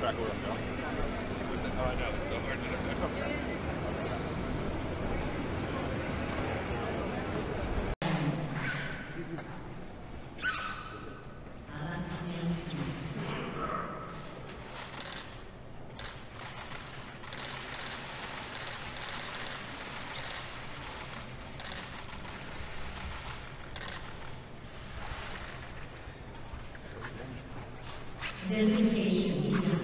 track orders go. Oh, I know, it's so hard to know. Identification begun.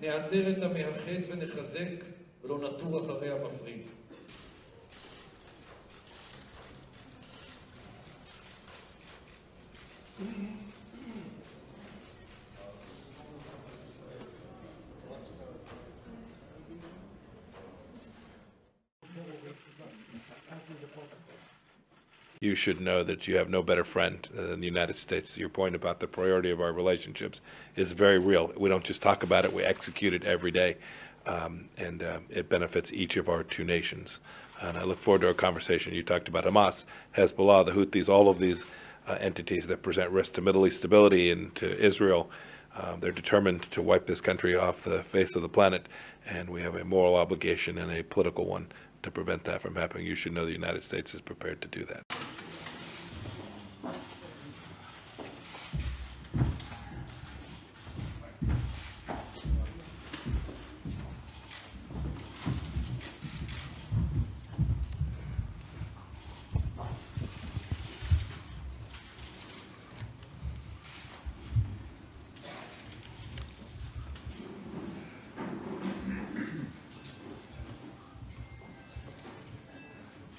נעדר את המאחד ונחזק ולא נטור אחרי המפריד. You should know that you have no better friend than the United States. Your point about the priority of our relationships is very real. We don't just talk about it, we execute it every day, and it benefits each of our two nations. And I look forward to our conversation. You talked about Hamas, Hezbollah, the Houthis, all of these entities that present risk to Middle East stability and to Israel. They're determined to wipe this country off the face of the planet, and we have a moral obligation and a political one to prevent that from happening. You should know the United States is prepared to do that.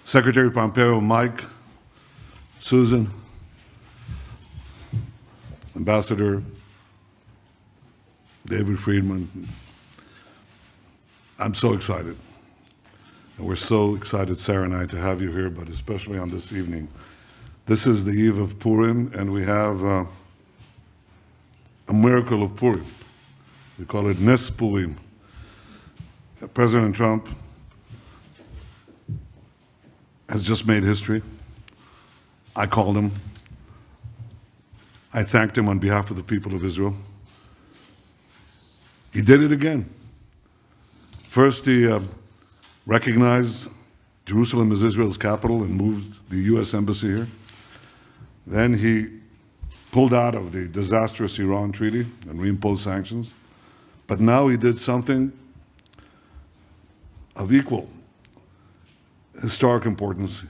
Secretary Pompeo, Mike, Susan, Ambassador David Friedman, I'm so excited. And we're so excited, Sarah and I, to have you here, but especially on this evening. This is the eve of Purim, and we have a miracle of Purim. We call it Nes Purim. President Trump has just made history. I called him. I thanked him on behalf of the people of Israel. He did it again. First, he recognized Jerusalem as Israel's capital and moved the U.S. embassy here. Then he pulled out of the disastrous Iran treaty and reimposed sanctions. But now he did something of equal historic importance.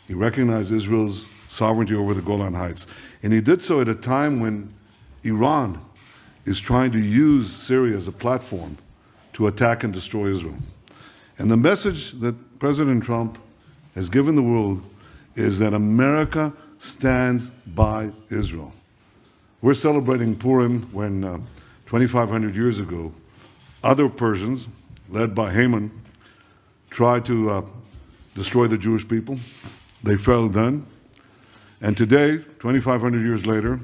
He recognized Israel's sovereignty over the Golan Heights. And he did so at a time when Iran is trying to use Syria as a platform to attack and destroy Israel. And the message that President Trump has given the world is that America stands by Israel. We're celebrating Purim when 2,500 years ago, other Persians, led by Haman, tried to destroy the Jewish people. They failed then. And today, 2,500 years later,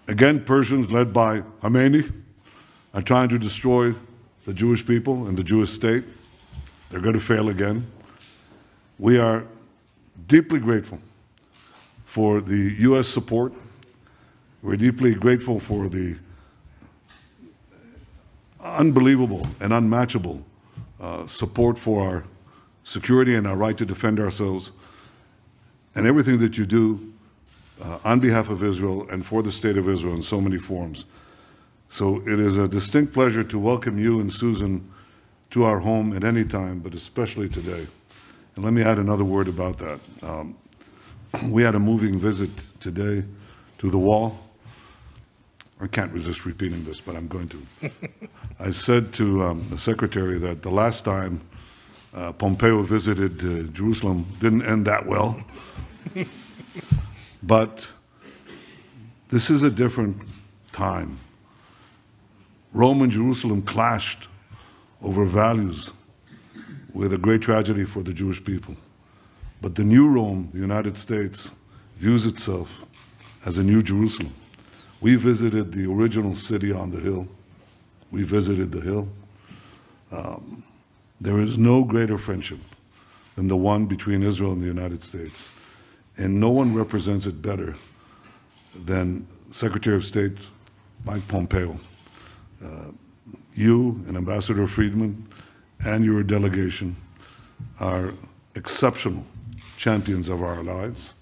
again, Persians led by Khomeini are trying to destroy the Jewish people and the Jewish state. They're going to fail again. We are deeply grateful for the U.S. support. We're deeply grateful for the unbelievable and unmatchable support for our security and our right to defend ourselves, and everything that you do on behalf of Israel and for the state of Israel in so many forms. So it is a distinct pleasure to welcome you and Susan to our home at any time, but especially today. And let me add another word about that. We had a moving visit today to the wall. I can't resist repeating this, but I'm going to. I said to the secretary that the last time Pompeo visited Jerusalem didn't end that well. But this is a different time. Rome and Jerusalem clashed over values with a great tragedy for the Jewish people. But the new Rome, the United States, views itself as a new Jerusalem. We visited the original city on the hill. We visited the hill. There is no greater friendship than the one between Israel and the United States. And no one represents it better than Secretary of State Mike Pompeo. You and Ambassador Friedman and your delegation are exceptional champions of our allies.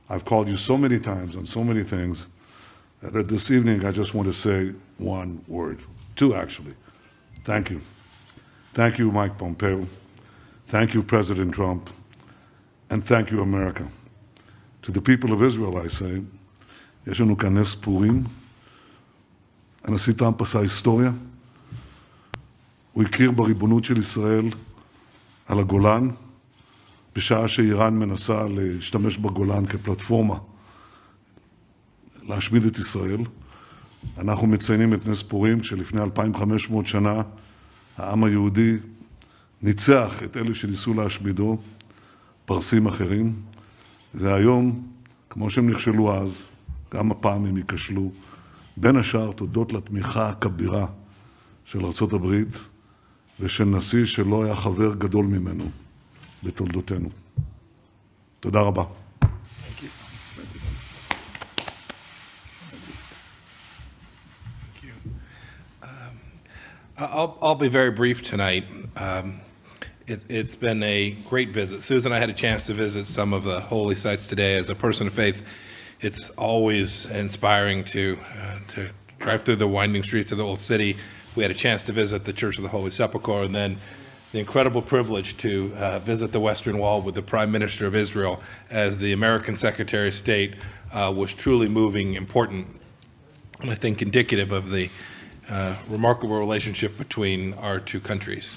I've called you so many times on so many things that this evening I just want to say one word. Two, actually. Thank you. Thank you, Mike Pompeo. Thank you, President Trump. And thank you, America. To the people of Israel, I say, יש לנו כאן נס פורים. הנשיא טראמפ עשה היסטוריה. הוא הכיר בריבונות של ישראל על הגולן, בשעה שאיראן מנסה להשתמש בגולן כפלטפורמה להשמיד את ישראל. אנחנו מציינים את נס פורים, כשלפני 2,500 שנה העם היהודי ניצח את אלה שניסו להשמידו, פרסים אחרים, והיום, כמו שהם נכשלו אז, גם הפעם הם ייכשלו, בין השאר תודות לתמיכה הכבירה של ארצות הברית ושל נשיא שלא היה חבר גדול ממנו בתולדותינו. תודה רבה. I'll be very brief tonight. It's been a great visit. Susan and I had a chance to visit some of the holy sites today. As a person of faith, it's always inspiring to drive through the winding streets of the old city. We had a chance to visit the Church of the Holy Sepulchre, and then the incredible privilege to visit the Western Wall with the Prime Minister of Israel as the American Secretary of State was truly moving, important, and I think indicative of the remarkable relationship between our two countries.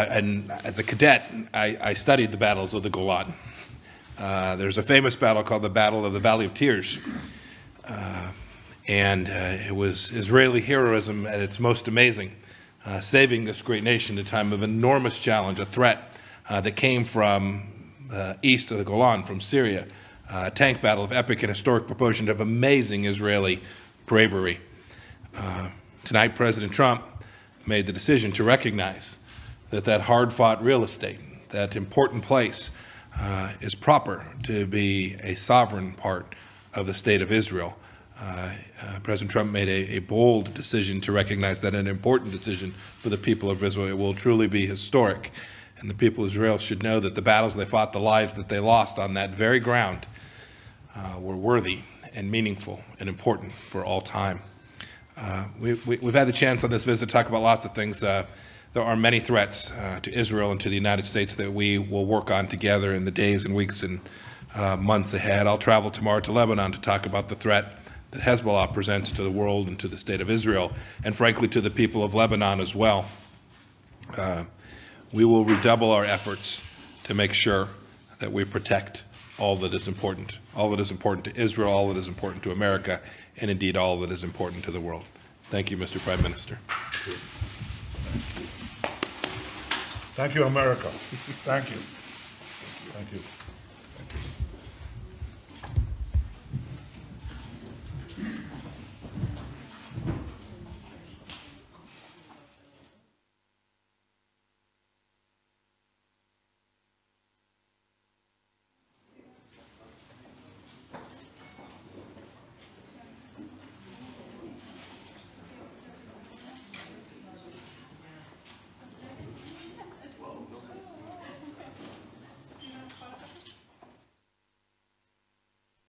And as a cadet, I studied the battles of the Golan. There's a famous battle called the Battle of the Valley of Tears. And it was Israeli heroism at its most amazing, saving this great nation at a time of enormous challenge, a threat that came from east of the Golan, from Syria, a tank battle of epic and historic proportion of amazing Israeli bravery. Tonight, President Trump made the decision to recognize that hard-fought real estate, that important place, is proper to be a sovereign part of the state of Israel. President Trump made a bold decision to recognize that, an important decision for the people of Israel. It will truly be historic, and the people of Israel should know that the battles they fought, the lives that they lost on that very ground were worthy and meaningful and important for all time. We've had the chance on this visit to talk about lots of things. There are many threats to Israel and to the United States that we will work on together in the days and weeks and months ahead. I'll travel tomorrow to Lebanon to talk about the threat that Hezbollah presents to the world and to the state of Israel, and frankly to the people of Lebanon as well. We will redouble our efforts to make sure that we protect all that is important to Israel, all that is important to America, and indeed all that is important to the world. Thank you, Mr. Prime Minister. Thank you, America. Thank you. Thank you.